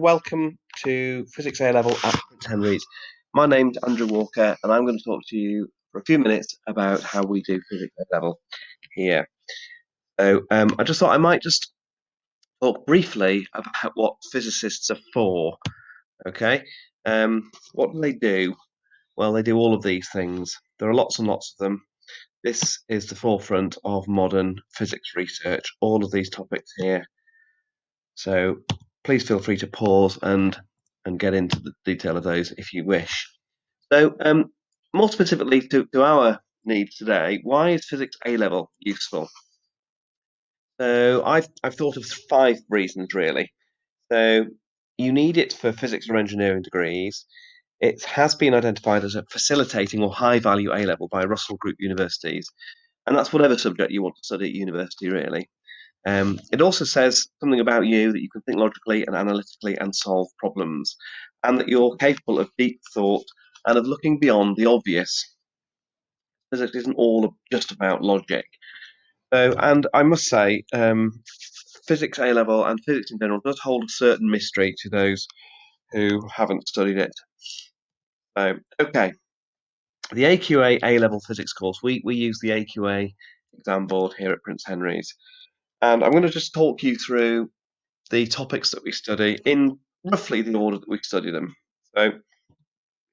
Welcome to Physics A Level at Prince Henry's. My name's Andrew Walker, and I'm going to talk to you for a few minutes about how we do Physics A Level here. So I just thought I might just talk briefly about what physicists are for. Okay, what do they do? Well, they do all of these things. There are lots and lots of them. This is the forefront of modern physics research, all of these topics here. So please feel free to pause and get into the detail of those if you wish. So more specifically to our needs today, why is Physics A Level useful? So I've thought of 5 reasons really. So you need it for physics or engineering degrees. It has been identified as a facilitating or high value A level by Russell Group universities, and that's whatever subject you want to study at university really. It also says something about you, that you can think logically and analytically and solve problems, and that you're capable of deep thought and of looking beyond the obvious. Physics isn't all just about logic. So, and I must say, physics A level and physics in general does hold a certain mystery to those who haven't studied it. So, okay, the AQA A level physics course, we use the AQA exam board here at Prince Henry's, and I'm going to just talk you through the topics that we study in roughly the order that we study them. So,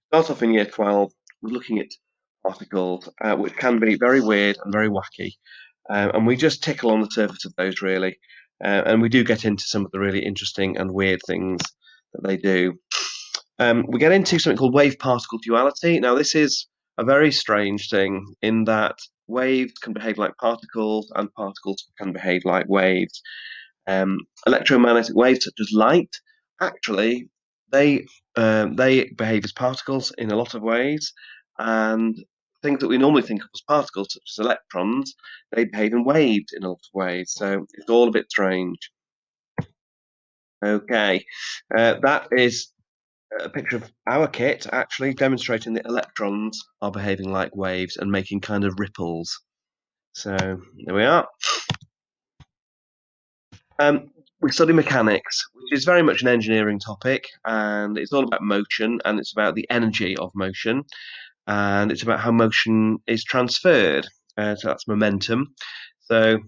start off in year 12, we're looking at particles, which can be very weird and very wacky. And we just tickle on the surface of those, really. And we do get into some of the really interesting and weird things that they do. We get into something called wave-particle duality. Now, this is a very strange thing in that waves can behave like particles and particles can behave like waves. Electromagnetic waves, such as light, actually, they behave as particles in a lot of ways, and things that we normally think of as particles, such as electrons, they behave in waves in a lot of ways. So it's all a bit strange. Okay, that is a picture of our kit, actually demonstrating that electrons are behaving like waves and making kind of ripples. So there we are. We study mechanics, which is very much an engineering topic, and it's all about motion, and it's about the energy of motion, and it's about how motion is transferred. So that's momentum. So,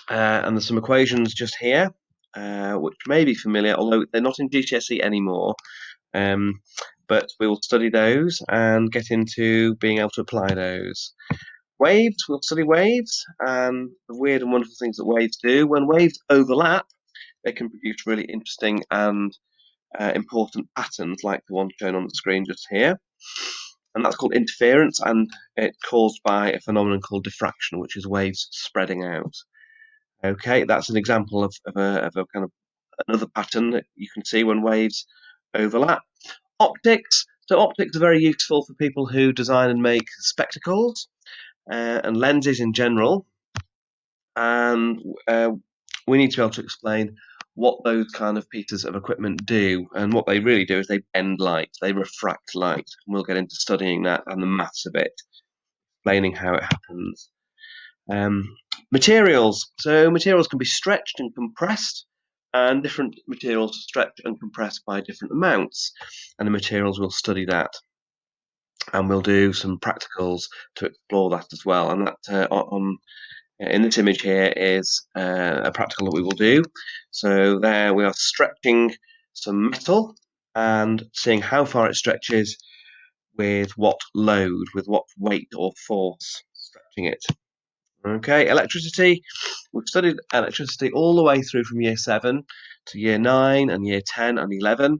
and there's some equations just here, which may be familiar, although they're not in GCSE anymore. But we will study those and get into being able to apply those. Waves, we'll study waves and the weird and wonderful things that waves do. When waves overlap, they can produce really interesting and important patterns like the one shown on the screen just here. And that's called interference, and it's caused by a phenomenon called diffraction, which is waves spreading out. Okay, that's an example of a kind of another pattern that you can see when waves overlap. Optics. So optics are very useful for people who design and make spectacles and lenses in general. And we need to be able to explain what those kind of pieces of equipment do. And what they really do is they bend light, they refract light. And we'll get into studying that and the maths of it, explaining how it happens. Materials. So materials can be stretched and compressed, and different materials stretch and compress by different amounts. And the materials will study that. And we'll do some practicals to explore that as well. And that in this image here is a practical that we will do. So there we are stretching some metal and seeing how far it stretches with what load, with what weight or force stretching it. Okay, electricity. We've studied electricity all the way through from year 7 to year 9 and year 10 and 11.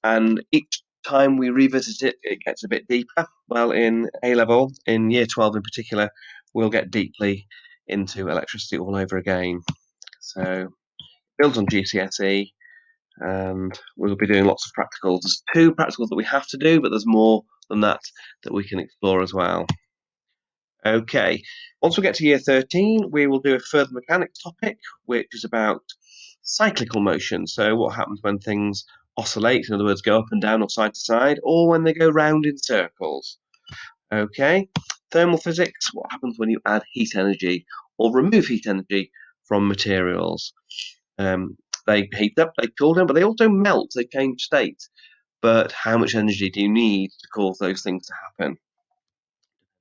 And each time we revisit it, it gets a bit deeper. Well, in A level, in year 12 in particular, we'll get deeply into electricity all over again. So it builds on GCSE, and we'll be doing lots of practicals. There's 2 practicals that we have to do, but there's more than that that we can explore as well. Okay, once we get to year 13, we will do a further mechanics topic, which is about cyclical motion. So what happens when things oscillate, in other words, go up and down or side to side, or when they go round in circles. Okay, thermal physics, what happens when you add heat energy or remove heat energy from materials. they heat up, they cool down, but they also melt, they change state. But how much energy do you need to cause those things to happen?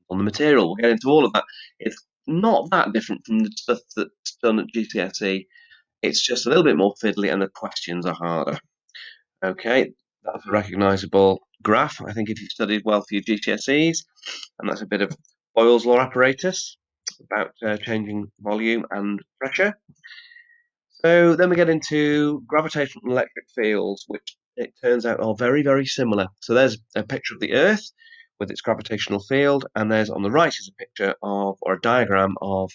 On the material, we'll get into all of that. It's not that different from the stuff that's done at GCSE. It's just a little bit more fiddly and the questions are harder. Okay, that's a recognisable graph, I think, if you've studied well for your GCSEs. And that's a bit of Boyle's law apparatus about changing volume and pressure. So then we get into gravitational and electric fields, which it turns out are very, very similar. So there's a picture of the Earth with its gravitational field, and there's on the right is a picture of, or a diagram of,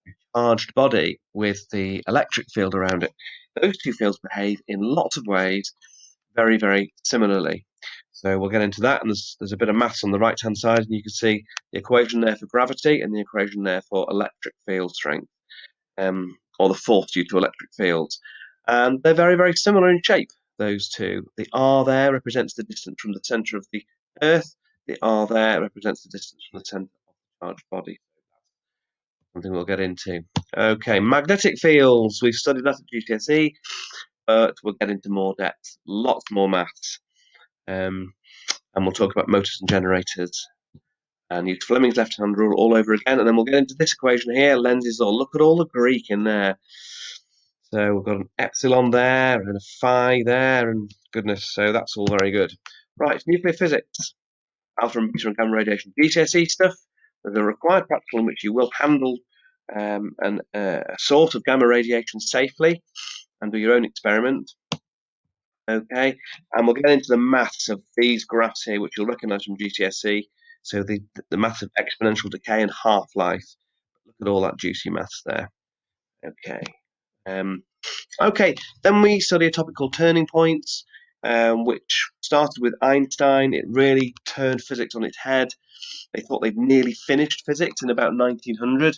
a charged body with the electric field around it. Those two fields behave in lots of ways very, very similarly. So we'll get into that, and there's a bit of maths on the right-hand side, and you can see the equation there for gravity and the equation there for electric field strength, or the force due to electric fields. And they're very, very similar in shape, those two. The R there represents the distance from the centre of the Earth. The R there represents the distance from the centre of the charged body. Something we'll get into. Okay, magnetic fields. We've studied that at GCSE, but we'll get into more depth. Lots more maths. And we'll talk about motors and generators and use Fleming's left-hand rule all over again, and then we'll get into this equation here, Lenz's law. Look at all the Greek in there. So we've got an epsilon there and a phi there, and goodness, so that's all very good. Right, nuclear physics, alpha and beta and gamma radiation, GCSE stuff. There's a required practical in which you will handle a sort of gamma radiation safely and do your own experiment. Okay, and we'll get into the maths of these graphs here, which you'll recognise from GCSE. So the maths of exponential decay and half-life. Look at all that juicy maths there. Okay. Okay, then we study a topic called turning points, which started with Einstein. It really turned physics on its head. They thought they'd nearly finished physics in about 1900.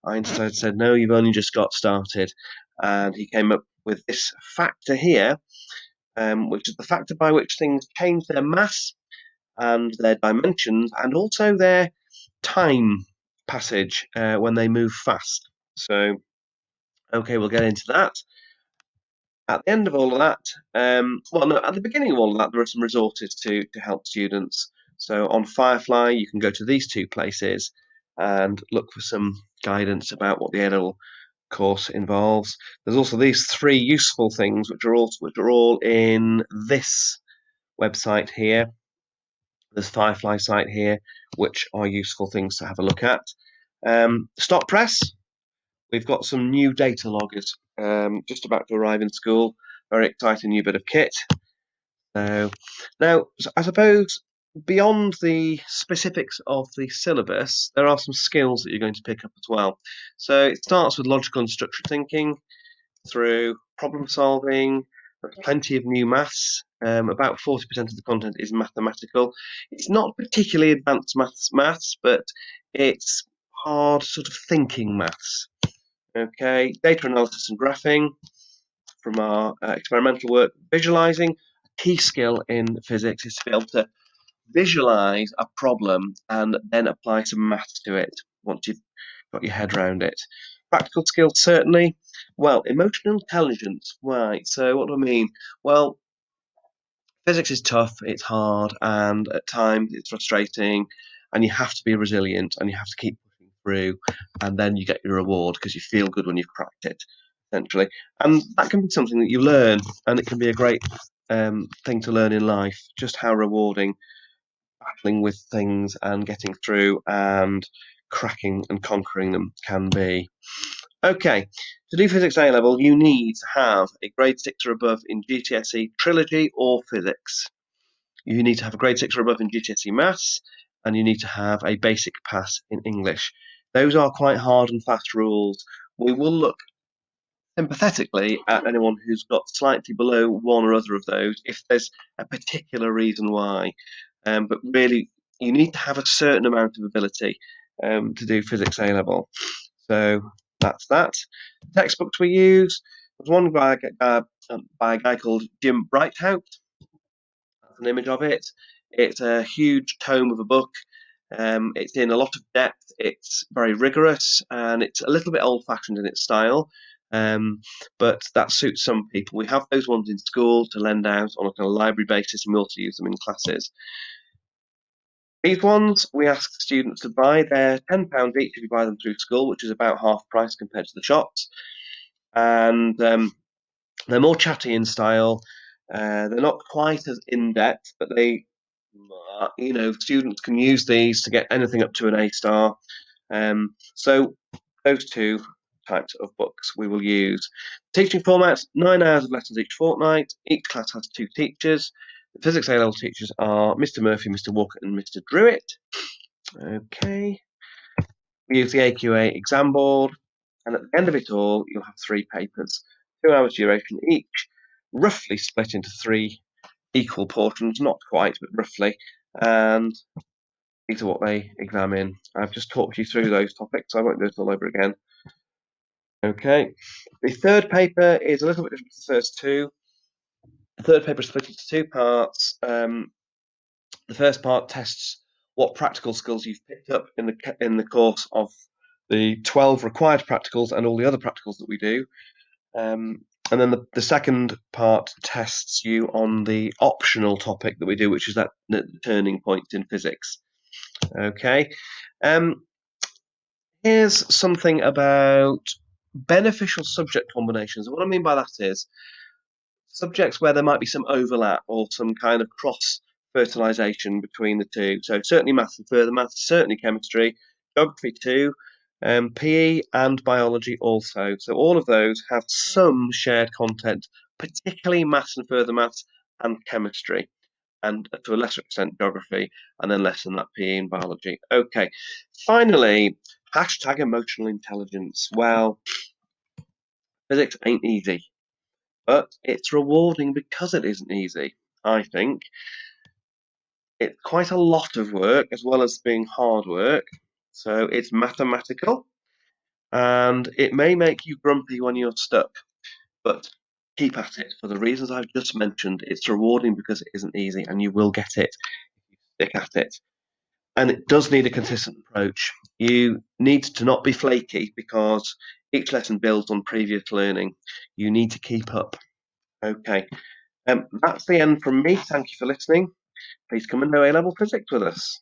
Einstein said, no, you've only just got started. And he came up with this factor here, which is the factor by which things change their mass and their dimensions and also their time passage when they move fast. So, okay, we'll get into that. At the end of all of that, at the beginning of all of that, there are some resources to help students. So on Firefly, you can go to these two places and look for some guidance about what the A-level course involves. There's also these three useful things which are all in this website here. There's Firefly site here, which are useful things to have a look at. Stop Press. We've got some new data loggers just about to arrive in school. Very exciting new bit of kit. Now, I suppose beyond the specifics of the syllabus, there are some skills that you're going to pick up as well. So it starts with logical and structured thinking, through problem solving. There's plenty of new maths. About 40% of the content is mathematical. It's not particularly advanced maths, but it's hard sort of thinking maths. Okay, data analysis and graphing from our experimental work. Visualizing, a key skill in physics is to be able to visualize a problem and then apply some maths to it once you've got your head around it. Practical skills, certainly. Well, emotional intelligence, right. So what do I mean? Well, physics is tough, it's hard, and at times it's frustrating, and you have to be resilient, and you have to keep pushing through, and then you get your reward because you feel good when you've cracked it, essentially. And that can be something that you learn, and it can be a great thing to learn in life, just how rewarding battling with things and getting through and cracking and conquering them can be. Okay, to do physics A level, you need to have a grade 6 or above in GCSE trilogy or physics. You need to have a grade 6 or above in GCSE maths, and you need to have a basic pass in English. Those are quite hard and fast rules. We will look sympathetically at anyone who's got slightly below one or other of those if there's a particular reason why. But really, you need to have a certain amount of ability to do physics A level. So that's that. Textbooks we use. There's one by a guy called Jim Breithaupt. That's an image of it. It's a huge tome of a book. It's in a lot of depth. It's very rigorous, and it's a little bit old-fashioned in its style. but that suits some people. We have those ones in school to lend out on a kind of library basis, and we also use them in classes. These ones we ask students to buy. They're £10 each if you buy them through school, which is about half price compared to the shops. And they're more chatty in style. They're not quite as in-depth, but they, students can use these to get anything up to an A star. So those two types of books we will use. Teaching formats, 9 hours of lessons each fortnight. Each class has 2 teachers. The physics A-level teachers are Mr. Murphy, Mr. Walker and Mr. Druitt. Okay. We use the AQA exam board, and at the end of it all, you'll have 3 papers, 2 hours duration each, roughly split into 3 equal portions, not quite, but roughly, and these are what they examine. I've just talked you through those topics, so I won't do it all over again. Okay, the third paper is a little bit different to the first 2. The third paper is split into 2 parts. The first part tests what practical skills you've picked up in the course of the 12 required practicals and all the other practicals that we do. And then the second part tests you on the optional topic that we do, which is that turning point in physics. Okay. Here's something about beneficial subject combinations. What I mean by that is subjects where there might be some overlap or some kind of cross fertilization between the two. So certainly maths and further maths, certainly chemistry, geography too, PE and biology also. So all of those have some shared content, particularly maths and further maths and chemistry, and to a lesser extent geography, and then less than that PE and biology. Okay, finally, hashtag emotional intelligence. Well, physics ain't easy, but it's rewarding because it isn't easy, I think. It's quite a lot of work as well as being hard work. So it's mathematical and it may make you grumpy when you're stuck, but keep at it for the reasons I've just mentioned. It's rewarding because it isn't easy and you will get it if you stick at it. And it does need a consistent approach. You need to not be flaky because each lesson builds on previous learning. You need to keep up. Okay. That's the end from me. Thank you for listening. Please come and know A-level physics with us.